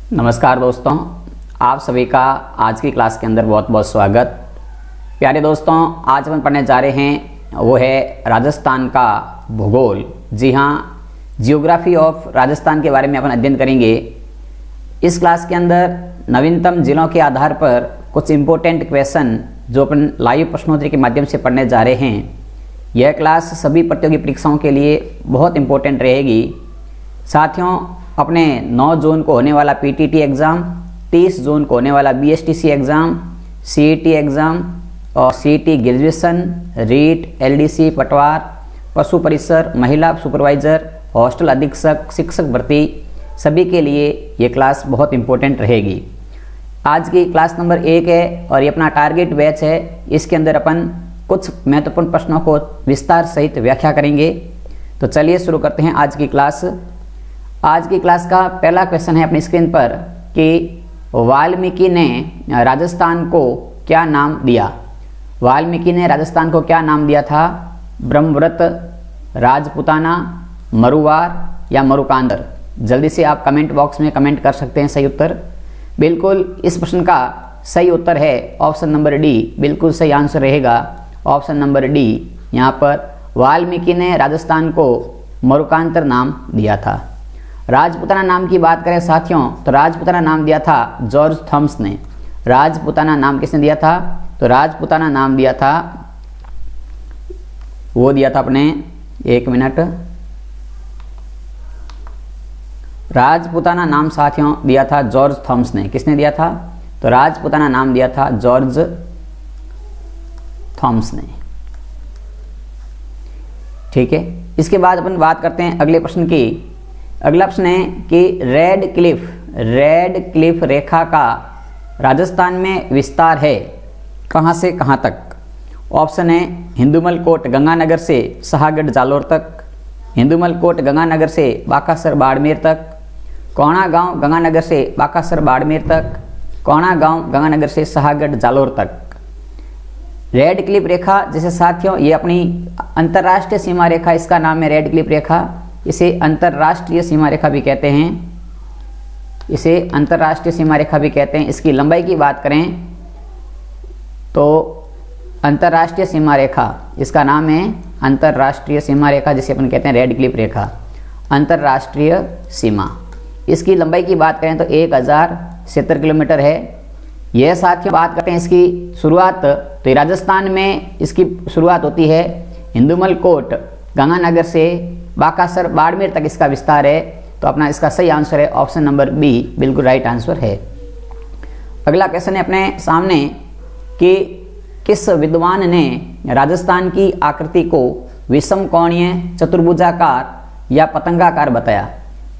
नमस्कार दोस्तों, आप सभी का आज की क्लास के अंदर बहुत बहुत स्वागत। प्यारे दोस्तों, आज हम पढ़ने जा रहे हैं वो है राजस्थान का भूगोल। जी हाँ, जियोग्राफी ऑफ राजस्थान के बारे में अपन अध्ययन करेंगे। इस क्लास के अंदर नवीनतम जिलों के आधार पर कुछ इम्पोर्टेंट क्वेश्चन जो अपन लाइव प्रश्नोत्तरी के माध्यम से पढ़ने जा रहे हैं। यह क्लास सभी प्रतियोगी परीक्षाओं के लिए बहुत इम्पोर्टेंट रहेगी। साथियों, अपने 9 जून को होने वाला पीटीटी एग्ज़ाम, 30 जून को होने वाला बीएसटीसी एग्ज़ाम, सीईटी एग्ज़ाम और सीईटी ग्रेजुएशन, रीट, एलडीसी, पटवार, पशु परिसर, महिला सुपरवाइज़र, हॉस्टल अधीक्षक, शिक्षक भर्ती, सभी के लिए ये क्लास बहुत इम्पोर्टेंट रहेगी। आज की क्लास नंबर 1 है और ये अपना टारगेट बैच है। इसके अंदर अपन कुछ महत्वपूर्ण प्रश्नों को विस्तार सहित व्याख्या करेंगे। तो चलिए शुरू करते हैं आज की क्लास। आज की क्लास का पहला क्वेश्चन है अपनी स्क्रीन पर कि वाल्मीकि ने राजस्थान को क्या नाम दिया। वाल्मीकि ने राजस्थान को क्या नाम दिया था? ब्रह्मव्रत, राजपुताना, मरुवार या मरुकांदर। जल्दी से आप कमेंट बॉक्स में कमेंट कर सकते हैं सही उत्तर। बिल्कुल इस प्रश्न का सही उत्तर है ऑप्शन नंबर डी। बिल्कुल सही आंसर रहेगा ऑप्शन नंबर डी। यहाँ पर वाल्मीकि ने राजस्थान को मरुकांतर नाम दिया था। राजपुताना नाम की बात करें साथियों, तो राजपुताना नाम दिया था जॉर्ज थॉमस ने। राजपुताना नाम किसने दिया था? तो राजपुताना नाम दिया था, वो दिया था अपने, एक मिनट, राजपुताना नाम साथियों दिया था जॉर्ज थॉमस ने। किसने दिया था? तो राजपुताना नाम दिया था जॉर्ज थॉमस ने। ठीक है, इसके बाद अपन बात करते हैं अगले प्रश्न की। अगला प्रश्न है कि रेड क्लिफ रेखा का राजस्थान में विस्तार है कहाँ से कहाँ तक? ऑप्शन है हिंदुमल कोट गंगानगर से सहागढ़ जालोर तक, हिंदुमल कोट गंगानगर से बाकासर बाड़मेर तक, कोणा गांव गंगानगर से बाकासर बाड़मेर तक, कोणा गांव गंगानगर से सहागढ़ जालोर तक। रेड क्लिफ रेखा जैसे साथियों ये अपनी अंतर्राष्ट्रीय सीमा रेखा, इसका नाम है रेड क्लिफ रेखा। इसे अंतर्राष्ट्रीय सीमा रेखा भी कहते हैं, इसे अंतर्राष्ट्रीय सीमा रेखा भी कहते हैं। इसकी लंबाई की बात करें तो अंतर्राष्ट्रीय सीमा रेखा, इसका नाम है अंतर्राष्ट्रीय सीमा रेखा, जिसे अपन कहते हैं रेड क्लिफ रेखा, अंतर्राष्ट्रीय सीमा। इसकी लंबाई की बात करें तो 1070 किलोमीटर है। यह साथियों बात करते हैं इसकी शुरुआत, तो राजस्थान में इसकी शुरुआत होती है हिंदुमल कोट गंगानगर से बाकासर बाड़मेर तक इसका विस्तार है। तो अपना इसका सही आंसर है ऑप्शन नंबर बी, बिल्कुल राइट आंसर है। अगला क्वेश्चन है अपने सामने कि किस विद्वान ने राजस्थान की आकृति को विषम कोणीय, चतुर्भुजाकार या पतंगाकार बताया?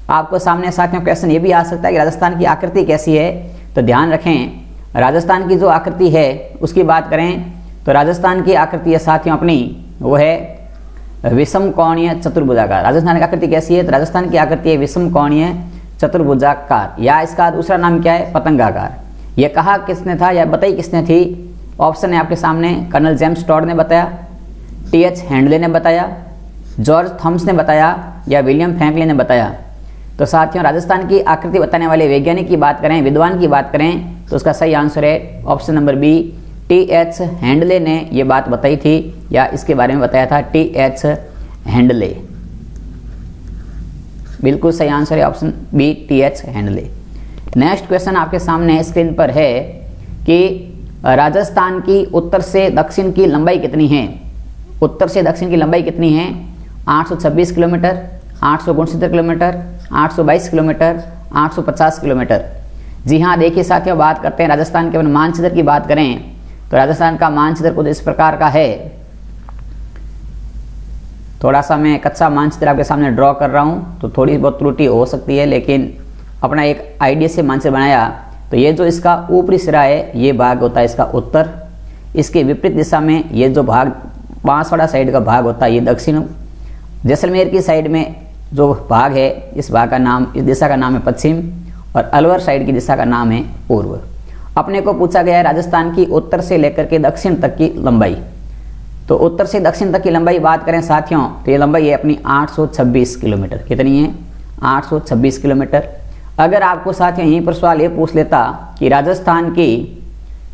आपको सामने साथियों क्वेश्चन ये भी आ सकता है कि राजस्थान की आकृति कैसी है। तो ध्यान रखें, राजस्थान की जो आकृति है उसकी बात करें तो राजस्थान की आकृति है साथियों अपनी, वो है विषम कोणीय चतुर्भुजाकार। राजस्थान की आकृति कैसी है? तो राजस्थान की आकृति है विषम कोणीय चतुर्भुजाकार, या इसका दूसरा नाम क्या है? पतंगाकार। यह कहा किसने था या बताई किसने थी? ऑप्शन है आपके सामने, कर्नल जेम्स टॉड ने बताया, टीएच हैंडले ने बताया, जॉर्ज थॉमस ने बताया या विलियम फ्रैंकलिन ने बताया? तो साथियों राजस्थान की आकृति बताने वाले वैज्ञानिक की बात करें, विद्वान की बात करें, तो उसका सही आंसर है option number B, TH Handley ने ये बात बताई थी या इसके बारे में बताया था, टीएच हैंडले। बिल्कुल सही आंसर है option B, TH Handley. Next question आपके सामने स्क्रीन पर है कि राजस्थान की उत्तर से दक्षिण की लंबाई कितनी है? उत्तर से दक्षिण की लंबाई कितनी है? 826 किलोमीटर, 869 किलोमीटर, 822 किलोमीटर, 850 किलोमीटर। जी हाँ, देखिए साथियों, बात करते हैं राजस्थान के अपन मानचित्र की बात करें तो राजस्थान का मानचित्र कुछ इस प्रकार का है। थोड़ा सा मैं कच्चा मानचित्र आपके सामने ड्रॉ कर रहा हूँ तो थोड़ी बहुत त्रुटि हो सकती है, लेकिन अपना एक आइडिया से मानचित्र बनाया। तो ये जो इसका ऊपरी सिरा है ये भाग होता है इसका उत्तर, इसके विपरीत दिशा में ये जो भाग बांसवाड़ा साइड का भाग होता है ये दक्षिण, जैसलमेर की साइड में जो भाग है इस भाग का नाम, इस दिशा का नाम है पश्चिम, और अलवर साइड की दिशा का नाम है पूर्व। अपने को पूछा गया है राजस्थान की उत्तर से लेकर के दक्षिण तक की लंबाई। तो उत्तर से दक्षिण तक की लंबाई बात करें साथियों तो ये लंबाई है अपनी 826 किलोमीटर। कितनी है? 826 किलोमीटर। अगर आपको साथियों यहीं पर सवाल ये पूछ लेता कि राजस्थान की,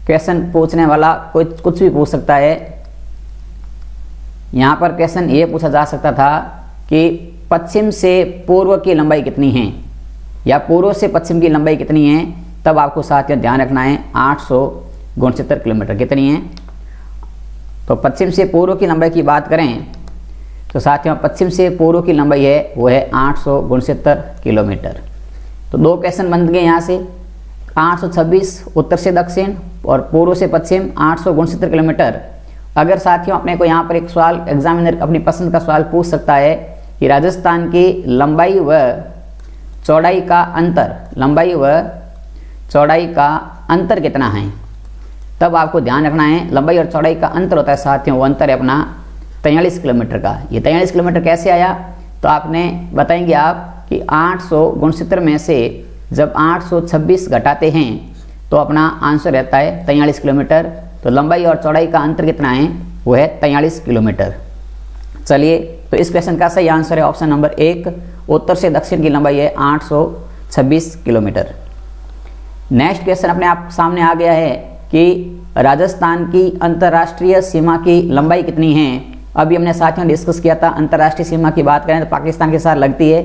क्वेश्चन पूछने वाला कुछ भी पूछ सकता है। यहाँ पर क्वेश्चन ये पूछा जा सकता था कि पश्चिम से पूर्व की लंबाई कितनी है, या पूर्व से पश्चिम की लंबाई कितनी है, तब आपको साथियों ध्यान रखना है 869 किलोमीटर कितनी है। तो पश्चिम से पूर्व की लंबाई की बात करें तो साथियों पश्चिम से पूर्व की लंबाई है वो है 869 किलोमीटर। तो दो क्वेश्चन बन गए यहाँ से, 826 उत्तर से दक्षिण और पूर्व से पश्चिम 869 किलोमीटर। अगर साथियों अपने को यहाँ पर एक सवाल एग्जामिनर अपनी पसंद का सवाल पूछ सकता है कि राजस्थान की लंबाई व चौड़ाई का अंतर, लंबाई व चौड़ाई का अंतर कितना है, तब आपको ध्यान रखना है लंबाई और चौड़ाई का अंतर होता है साथियों, वो अंतर है अपना 43 किलोमीटर का। ये 43 किलोमीटर कैसे आया, तो आपने बताएंगे आप कि 869 में से जब 826 घटाते हैं तो अपना आंसर रहता है 43 किलोमीटर। तो लंबाई और चौड़ाई का अंतर कितना है, वो है 43 किलोमीटर। चलिए, तो इस क्वेश्चन का सही आंसर है ऑप्शन नंबर 1, उत्तर से दक्षिण की लंबाई है 826 किलोमीटर। नेक्स्ट क्वेश्चन अपने आप सामने आ गया है कि राजस्थान की अंतर्राष्ट्रीय सीमा की लंबाई कितनी है। अभी हमने साथियों डिस्कस किया था, अंतर्राष्ट्रीय सीमा की बात करें तो पाकिस्तान के साथ लगती है,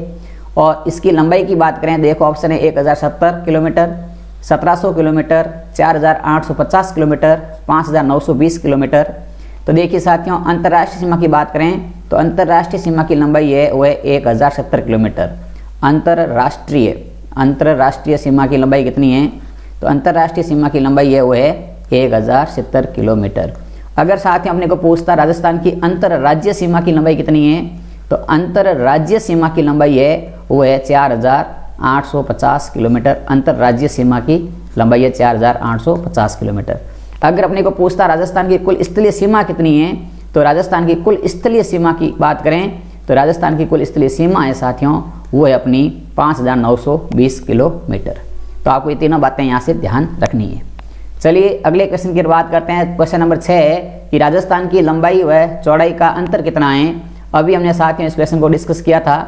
और इसकी लंबाई की बात करें देखो ऑप्शन है 1070 किलोमीटर, 1700 किलोमीटर, 4850 किलोमीटर, 5920 किलोमीटर। तो देखिए साथियों, अंतर्राष्ट्रीय सीमा की बात करें तो अंतर्राष्ट्रीय सीमा की लंबाई है वो है 1070 किलोमीटर। अंतर्राष्ट्रीय सीमा की लंबाई कितनी है, तो अंतर्राष्ट्रीय सीमा की लंबाई है वो है 1070 किलोमीटर। अगर साथियों अपने को पूछता राजस्थान की अंतर्राज्यीय सीमा की लंबाई कितनी है, तो अंतर्राज्यीय सीमा की लंबाई है वो है 4850 किलोमीटर। अंतर्राज्यीय सीमा की लंबाई है 4850 किलोमीटर। अगर अपने को पूछता राजस्थान की कुल स्थलीय सीमा कितनी है, तो राजस्थान की कुल स्थलीय सीमा की बात करें तो राजस्थान की कुल स्थलीय सीमा है साथियों वो है अपनी 5920 किलोमीटर। तो आपको ये तीनों बातें यहाँ से ध्यान रखनी है। चलिए अगले क्वेश्चन की बात करते हैं। क्वेश्चन नंबर 6 है कि राजस्थान की लंबाई व चौड़ाई का अंतर कितना है। अभी हमने साथियों इस क्वेश्चन को डिस्कस किया था।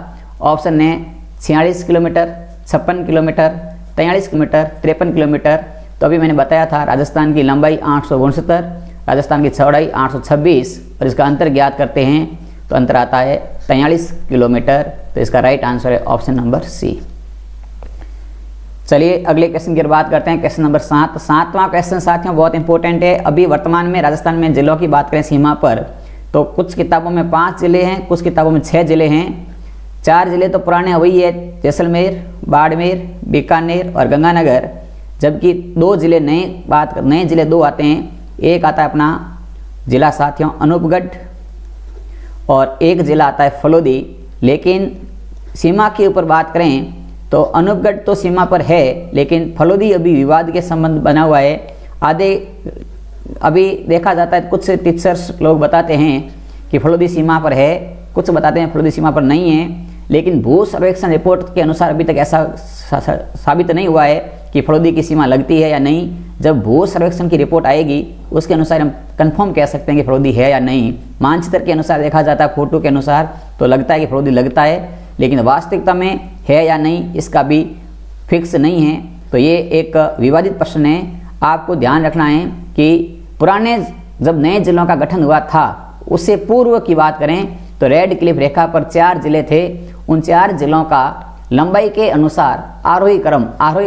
ऑप्शन है 46 किलोमीटर, 56 किलोमीटर, 43 किलोमीटर, 53 किलोमीटर। तो अभी मैंने बताया था राजस्थान की लंबाई 869, राजस्थान की चौड़ाई 826 और इसका अंतर ज्ञात करते हैं तो अंतर आता है 43 किलोमीटर। तो इसका राइट आंसर है ऑप्शन नंबर सी। चलिए अगले क्वेश्चन की बात करते हैं। Question number 7। सातवां क्वेश्चन साथियों बहुत इंपॉर्टेंट है। अभी वर्तमान में राजस्थान में जिलों की बात करें सीमा पर, तो कुछ किताबों में 5 जिले हैं, कुछ किताबों में 6 जिले हैं। 4 जिले तो पुराने वही है, जैसलमेर, बाड़मेर, बीकानेर और गंगानगर, जबकि 2 जिले नए जिले 2 आते हैं। एक आता है अपना जिला साथियों अनूपगढ़ और एक जिला आता है फलोदी। लेकिन सीमा के ऊपर बात करें तो अनूपगढ़ तो सीमा पर है, लेकिन फलोदी अभी विवाद के संबंध बना हुआ है। अभी देखा जाता है कुछ टीचर्स लोग बताते हैं कि फलोदी सीमा पर है, कुछ बताते हैं फलोदी सीमा पर नहीं है। लेकिन भू सर्वेक्षण रिपोर्ट के अनुसार अभी तक ऐसा साबित नहीं हुआ है कि फलोदी की सीमा लगती है या नहीं। जब भू सर्वेक्षण की रिपोर्ट आएगी उसके अनुसार हम कंफर्म कह सकते हैं कि फलोदी है या नहीं। मानचित्र के अनुसार देखा जाता है, फोटो के अनुसार तो लगता है कि फलोदी लगता है, लेकिन वास्तविकता में है या नहीं इसका भी फिक्स नहीं है। तो ये एक विवादित प्रश्न है। आपको ध्यान रखना है कि पुराने जब नए जिलों का गठन हुआ था उससे पूर्व की बात करें तो रेड क्लिफ रेखा पर 4 जिले थे। उन 4 जिलों का लंबाई के अनुसार आरोही क्रम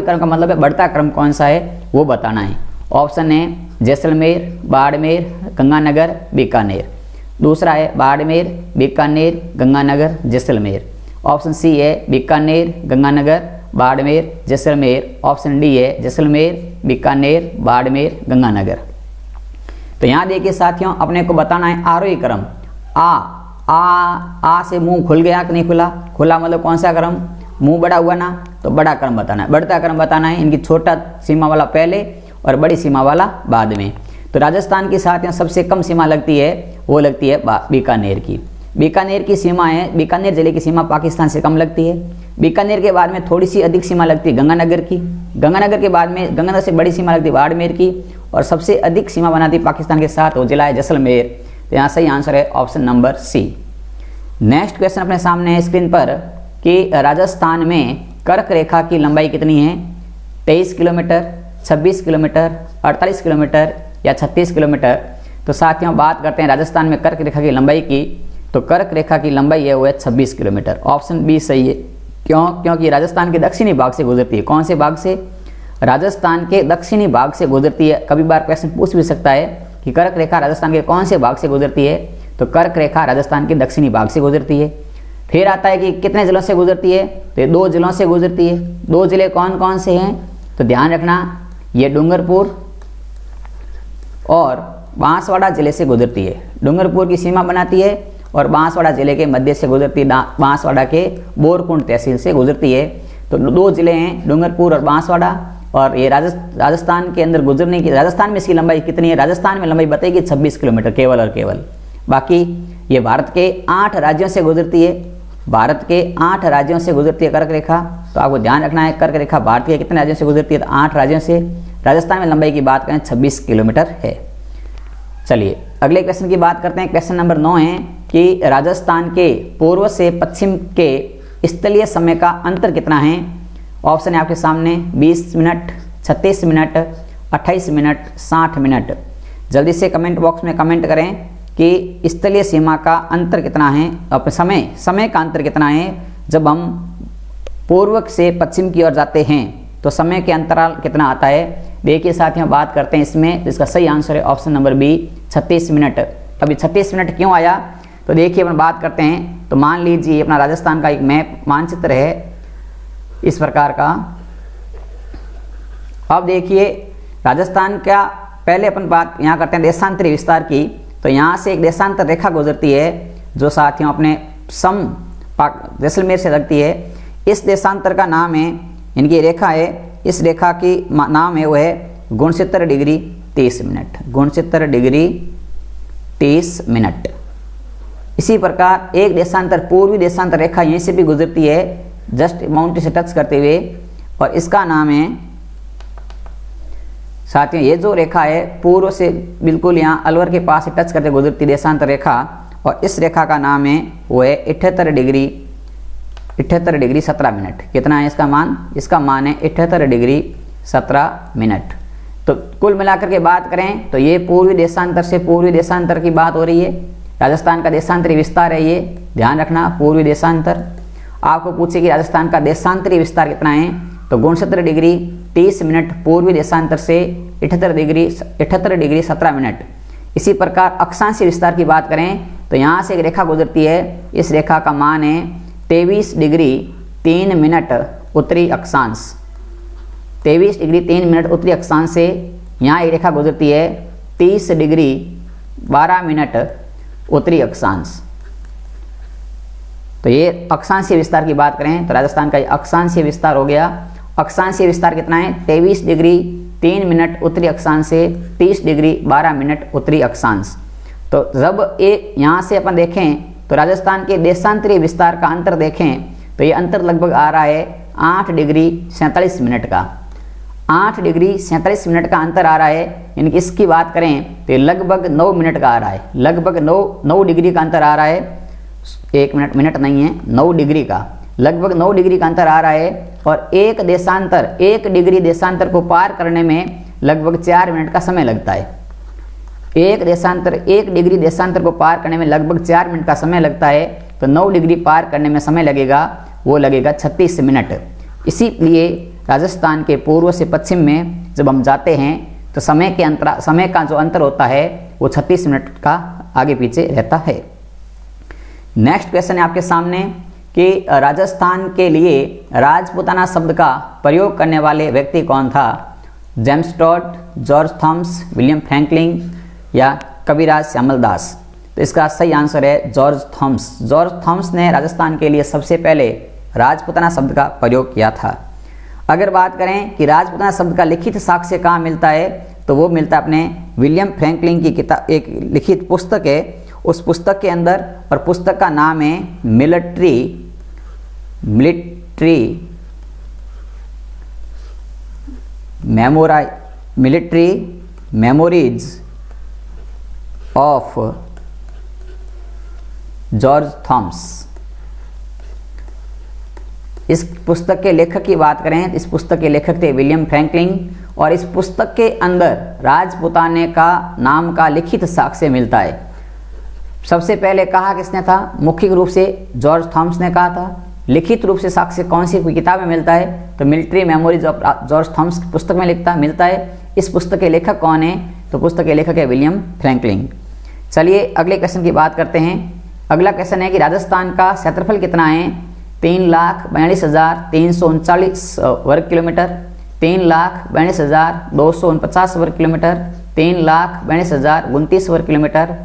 का मतलब है बढ़ता क्रम कौन सा है वो बताना है। ऑप्शन है जैसलमेर, बाड़मेर, गंगानगर, बीकानेर। दूसरा है बाड़मेर, बीकानेर, गंगानगर, जैसलमेर। ऑप्शन सी है बीकानेर, गंगानगर, बाड़मेर, जैसलमेर। ऑप्शन डी है जैसलमेर, बीकानेर, बाड़मेर, गंगानगर। तो यहाँ देखिए साथियों अपने को बताना है आरोही क्रम। आ से मुंह खुल गया कि नहीं खुला, खुला मतलब कौन सा क्रम, मुंह बड़ा हुआ ना, तो बड़ा क्रम बताना है, बढ़ता क्रम बताना है। इनकी छोटा सीमा वाला पहले और बड़ी सीमा वाला बाद में। तो राजस्थान की साथियों सबसे कम सीमा लगती है वो लगती है बीकानेर की। बीकानेर की सीमा है, बीकानेर जिले की सीमा पाकिस्तान से कम लगती है। बीकानेर के बाद में थोड़ी सी अधिक सीमा लगती है गंगानगर की। गंगानगर के बाद में गंगानगर से बड़ी सीमा लगती है बाड़मेर की, और सबसे अधिक सीमा बनाती है पाकिस्तान के साथ वो जिला है जैसलमेर। तो यहाँ सही आंसर है option number C. Next question अपने सामने है स्क्रीन पर कि राजस्थान में कर्क रेखा की लंबाई कितनी है? 23 किलोमीटर, 26 किलोमीटर, 48 किलोमीटर या 36 किलोमीटर। तो साथियों बात करते हैं राजस्थान में कर्क रेखा की लंबाई की, तो कर्क रेखा की लंबाई है वो है 26 किलोमीटर। ऑप्शन बी सही है। क्यों? क्योंकि राजस्थान के दक्षिणी भाग से गुजरती है। कौन से भाग से? राजस्थान के दक्षिणी भाग से गुजरती है। कभी बार क्वेश्चन पूछ भी सकता है कि कर्क रेखा राजस्थान के कौन से भाग से गुजरती है, तो कर्क रेखा राजस्थान के दक्षिणी भाग से गुजरती है। फिर आता है कि कितने जिलों से गुजरती है, तो ये 2 जिलों से गुजरती है। 2 जिले कौन कौन से हैं? तो ध्यान रखना, ये डूंगरपुर और बांसवाड़ा जिले से गुजरती है। डूंगरपुर की सीमा बनाती है और बांसवाड़ा जिले के मध्य से गुजरती है, बांसवाड़ा के बोरकुंड तहसील से गुजरती है। तो 2 जिले हैं, डूंगरपुर और बांसवाड़ा। और ये राजस्थान के अंदर गुजरने की, राजस्थान में इसकी लंबाई कितनी है? राजस्थान में लंबाई बताएगी 26 किलोमीटर केवल और केवल। बाकी ये भारत के 8 राज्यों से गुजरती है। भारत के 8 राज्यों से गुजरती है कर्क रेखा। तो आपको ध्यान रखना है, कर्क रेखा भारत के कितने राज्यों से गुजरती है? तो 8 राज्यों से। राजस्थान में लंबाई की बात करें 26 किलोमीटर है। चलिए अगले क्वेश्चन की बात करते हैं। क्वेश्चन नंबर 9 है कि राजस्थान के पूर्व से पश्चिम के स्थलीय समय का अंतर कितना है? ऑप्शन है आपके सामने 20 मिनट, 36 मिनट, 28 मिनट, 60 मिनट। जल्दी से कमेंट बॉक्स में कमेंट करें कि स्थलीय सीमा का अंतर कितना है, अपने समय का अंतर कितना है जब हम पूर्व से पश्चिम की ओर जाते हैं, तो समय के अंतराल कितना आता है? देखिए साथियों बात करते हैं इसमें, तो इसका सही आंसर है ऑप्शन नंबर बी 36 मिनट। अभी 36 मिनट क्यों आया? तो देखिए अपन बात करते हैं। तो मान लीजिए अपना राजस्थान का एक मैप मानचित्र है इस प्रकार का। अब देखिए राजस्थान का पहले अपन बात यहाँ करते हैं देशांतरी विस्तार की। तो यहाँ से एक देशांतर रेखा गुजरती है जो साथियों अपने जैसलमेर से लगती है। इस देशांतर का नाम है, इनकी रेखा है, इस रेखा की नाम है वो है 69 डिग्री 30 मिनट। 69 degree 30 minute. इसी प्रकार एक देशांतर पूर्वी देशांतर रेखा यहीं से भी गुजरती है, जस्ट माउंटेन से टच करते हुए, और इसका नाम है साथियों, ये जो रेखा है पूर्व से बिल्कुल यहाँ अलवर के पास से टच करते गुजरती देशांतर रेखा, और इस रेखा का नाम है वो है 78 डिग्री 17 मिनट। कितना है इसका मान? इसका मान है 78 डिग्री 17 मिनट। तो कुल मिलाकर के बात करें तो ये पूर्वी देशांतर की बात हो रही है। राजस्थान का देशांतरी विस्तार है ये, ध्यान रखना, पूर्वी देशांतर। आपको पूछे कि राजस्थान का देशांतरी विस्तार कितना है, तो 69 डिग्री 30 मिनट पूर्वी देशांतर से 78 डिग्री 17 मिनट। इसी प्रकार अक्षांशीय विस्तार की बात करें तो यहाँ से एक रेखा गुजरती है, इस रेखा का मान है 23 डिग्री 3 मिनट उत्तरी अक्षांश। 23 डिग्री 3 मिनट उत्तरी अक्षांश से यहाँ एक रेखा गुजरती है 30 डिग्री 12 मिनट उत्तरी अक्षांश। तो ये अक्षांशीय विस्तार की बात करें तो राजस्थान का अक्षांशीय विस्तार हो गया। अक्षांशीय विस्तार कितना है? 23 डिग्री 3 मिनट उत्तरी अक्षांश से 30 डिग्री 12 मिनट उत्तरी अक्षांश। तो जब ये यहाँ से अपन देखें तो राजस्थान के देशांतरीय विस्तार का अंतर देखें तो ये अंतर लगभग आ रहा है 8 डिग्री 47 मिनट का। 8 डिग्री 47 मिनट का अंतर आ रहा है। यानी कि इसकी बात करें तो ये लगभग 9 मिनट का आ रहा है, लगभग 9 डिग्री का अंतर आ रहा है। 1 मिनट नहीं है, 9 डिग्री का, लगभग 9 डिग्री का अंतर आ रहा है। और एक डिग्री देशांतर को पार करने में लगभग 4 मिनट का समय लगता है। 1 डिग्री देशांतर को पार करने में लगभग 4 मिनट का समय लगता है। तो 9 डिग्री पार करने में समय लगेगा, वो लगेगा 36 मिनट। इसीलिए राजस्थान के पूर्व से पश्चिम में जब हम जाते हैं तो समय का जो अंतर होता है वो 36 मिनट का आगे पीछे रहता है। नेक्स्ट क्वेश्चन है आपके सामने कि राजस्थान के लिए राजपूताना शब्द का प्रयोग करने वाले व्यक्ति कौन था? James Tod, George Thomas, William Franklin या कविराज श्यामल दास? तो इसका सही आंसर है जॉर्ज थॉम्स। जॉर्ज थॉम्स ने राजस्थान के लिए सबसे पहले राजपूताना शब्द का प्रयोग किया था। अगर बात करें कि राजपूताना शब्द का लिखित साक्ष्य कहाँ मिलता है तो वो मिलता है अपने विलियम फ्रैंकलिन की किताब, एक लिखित पुस्तक है, उस पुस्तक के अंदर, और पुस्तक का नाम है military memories of George Thoms. इस पुस्तक के लेखक की बात करें, इस पुस्तक के लेखक थे विलियम फ्रैंकलिन, और इस पुस्तक के अंदर राजपुताने का नाम का लिखित साक्ष्य मिलता है। सबसे पहले कहा किसने था? मौखिक रूप से जॉर्ज थॉमस ने कहा था। लिखित रूप से साक्ष्य कौन सी किताब में मिलता है? तो military memories of George Thomas की पुस्तक में मिलता है। इस पुस्तक के लेखक कौन है? तो पुस्तक के लेखक है विलियम फ्रैंकलिन। चलिए अगले क्वेश्चन की बात करते हैं। अगला क्वेश्चन है कि राजस्थान का क्षेत्रफल कितना है? 3,42,339 वर्ग किलोमीटर, 3,42,249 वर्ग किलोमीटर, 3,42,029 वर्ग किलोमीटर,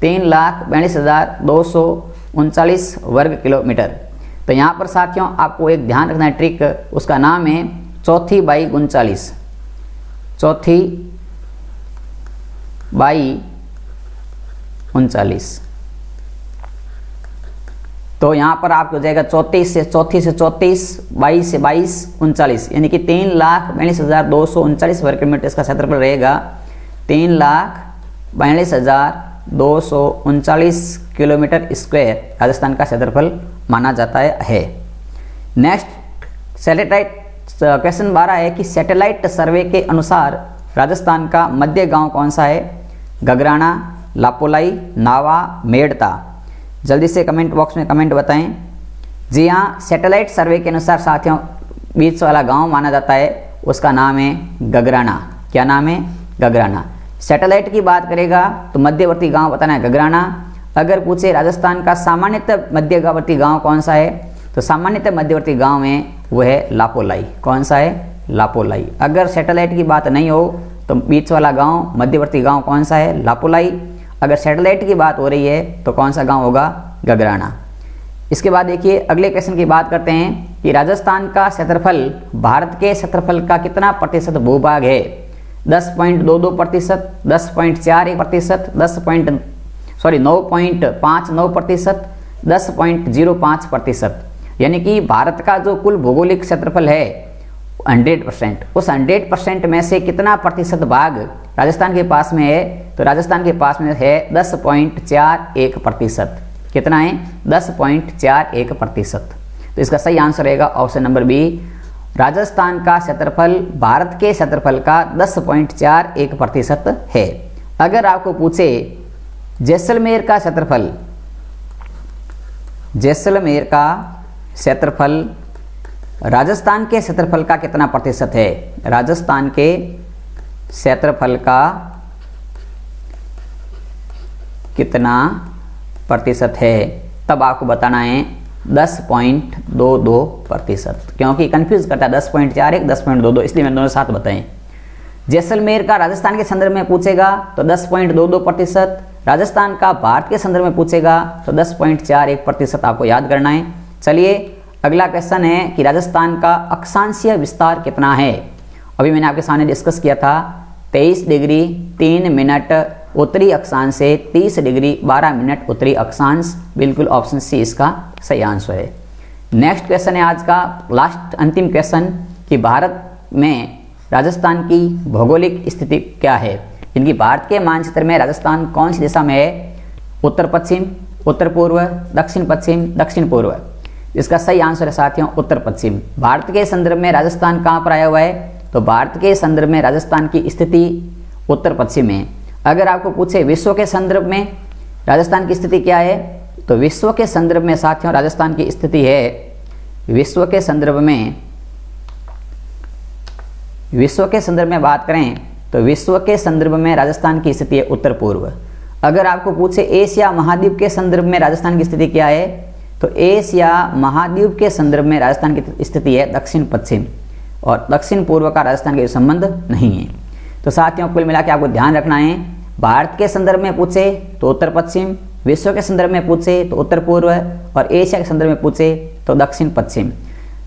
3,42,239 वर्ग किलोमीटर। तो यहाँ पर साथियों आपको एक ध्यान रखना है ट्रिक, उसका नाम है 4/39, 4/39। तो यहाँ पर आपको हो जाएगा 34 से 34, 22 से 22, 39, यानी कि 3,42,239 वर्ग किलोमीटर इसका क्षेत्रफल रहेगा। 3,42,239 किलोमीटर स्क्वायर राजस्थान का क्षेत्रफल माना जाता है। नेक्स्ट सैटेलाइट क्वेश्चन 12 है कि सैटेलाइट सर्वे के अनुसार राजस्थान का मध्य गांव कौन सा है? गगराना, लापोलाई, नावा, मेड़ता। जल्दी से कमेंट बॉक्स में कमेंट बताएं। जी हाँ, सैटेलाइट सर्वे के अनुसार साथियों बीच वाला गांव माना जाता है, उसका नाम है गगराना। क्या नाम है? गगराना। सैटेलाइट की बात करेगा तो मध्यवर्ती गांव बताना है गगराना। अगर पूछे राजस्थान का सामान्यतः मध्यवर्ती गांव कौन सा है, तो सामान्यतः मध्यवर्ती गांव है वो है लापोलाई। कौन सा है? लापोलाई। अगर सैटेलाइट की बात नहीं हो तो बीच वाला गांव मध्यवर्ती गांव कौन सा है? लापोलाई। अगर सैटेलाइट की बात हो रही है तो कौन सा गांव होगा? गगराना। इसके बाद देखिए अगले क्वेश्चन की बात करते हैं कि राजस्थान का क्षेत्रफल भारत के क्षेत्रफल का कितना प्रतिशत भूभाग है? 10.22%, 10.41%, 9.59%, 10.05%। यानी कि भारत का जो कुल भौगोलिक क्षेत्रफल है 100%, उस 100% में से कितना प्रतिशत भाग राजस्थान के पास में है? तो राजस्थान के पास में है 10.41%। कितना है? 10.41%। तो इसका सही आंसर रहेगा ऑप्शन नंबर बी। राजस्थान का क्षेत्रफल भारत के क्षेत्रफल का 10.41% है। अगर आपको पूछे जैसलमेर का क्षेत्रफल, जैसलमेर का क्षेत्रफल राजस्थान के क्षेत्रफल का कितना प्रतिशत है? राजस्थान के क्षेत्रफल का कितना प्रतिशत है? तब आपको बताना है 10.22%, क्योंकि कंफ्यूज करता है 10.41, 10.22, इसलिए मैंने दोनों साथ बताएं। जैसलमेर का राजस्थान के संदर्भ में पूछेगा तो 10.22%, राजस्थान का भारत के संदर्भ में पूछेगा तो 10.41% आपको याद करना है। चलिए अगला क्वेश्चन है कि राजस्थान का अक्षांशीय विस्तार कितना है? अभी मैंने आपके सामने डिस्कस किया था 23 डिग्री 3 मिनट उत्तरी अक्षांश से 30 डिग्री 12 मिनट उत्तरी अक्षांश। बिल्कुल ऑप्शन सी इसका सही आंसर है। नेक्स्ट क्वेश्चन है आज का लास्ट अंतिम क्वेश्चन कि भारत में राजस्थान की भौगोलिक स्थिति क्या है? इनकी भारत के मानचित्र में राजस्थान कौन सी दिशा में है? उत्तर पश्चिम, उत्तर पूर्व, दक्षिण पश्चिम, दक्षिण पूर्व। इसका सही आंसर है साथियों उत्तर पश्चिम। भारत के संदर्भ में राजस्थान कहाँ पर आया हुआ है? तो भारत के संदर्भ में राजस्थान की स्थिति उत्तर पश्चिम में। अगर आपको पूछे विश्व के संदर्भ में राजस्थान की स्थिति क्या है, तो विश्व के संदर्भ में साथियों राजस्थान की स्थिति है, विश्व के संदर्भ में बात करें तो विश्व के संदर्भ में राजस्थान की स्थिति है उत्तर पूर्व। अगर आपको पूछे एशिया महाद्वीप के संदर्भ में राजस्थान की स्थिति क्या है, तो एशिया महाद्वीप के संदर्भ में राजस्थान की स्थिति है दक्षिण पश्चिम, और दक्षिण पूर्व का राजस्थान के संबंध नहीं है। तो साथियों कुल मिला के आपको ध्यान रखना है, भारत के संदर्भ में पूछे तो उत्तर पश्चिम, विश्व के संदर्भ में पूछे तो उत्तर पूर्व, और एशिया के संदर्भ में पूछे तो दक्षिण पश्चिम।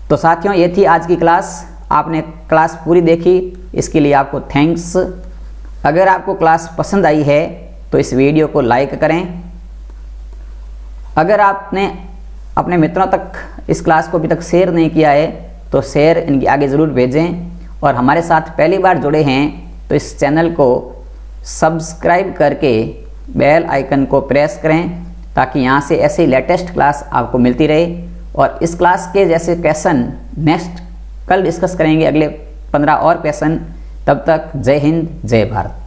तो साथियों ये थी आज की क्लास। आपने क्लास पूरी देखी, इसके लिए आपको थैंक्स। अगर आपको क्लास पसंद आई है तो इस वीडियो को लाइक करें। अगर आपने अपने मित्रों तक इस क्लास को अभी तक शेयर नहीं किया है तो शेयर इनके आगे ज़रूर भेजें, और हमारे साथ पहली बार जुड़े हैं तो इस चैनल को सब्सक्राइब करके बेल आइकन को प्रेस करें, ताकि यहाँ से ऐसी लेटेस्ट क्लास आपको मिलती रहे और इस क्लास के जैसे क्वेश्चन नेक्स्ट कल डिस्कस करेंगे, अगले 15 और क्वेश्चन। तब तक जय हिंद, जय भारत।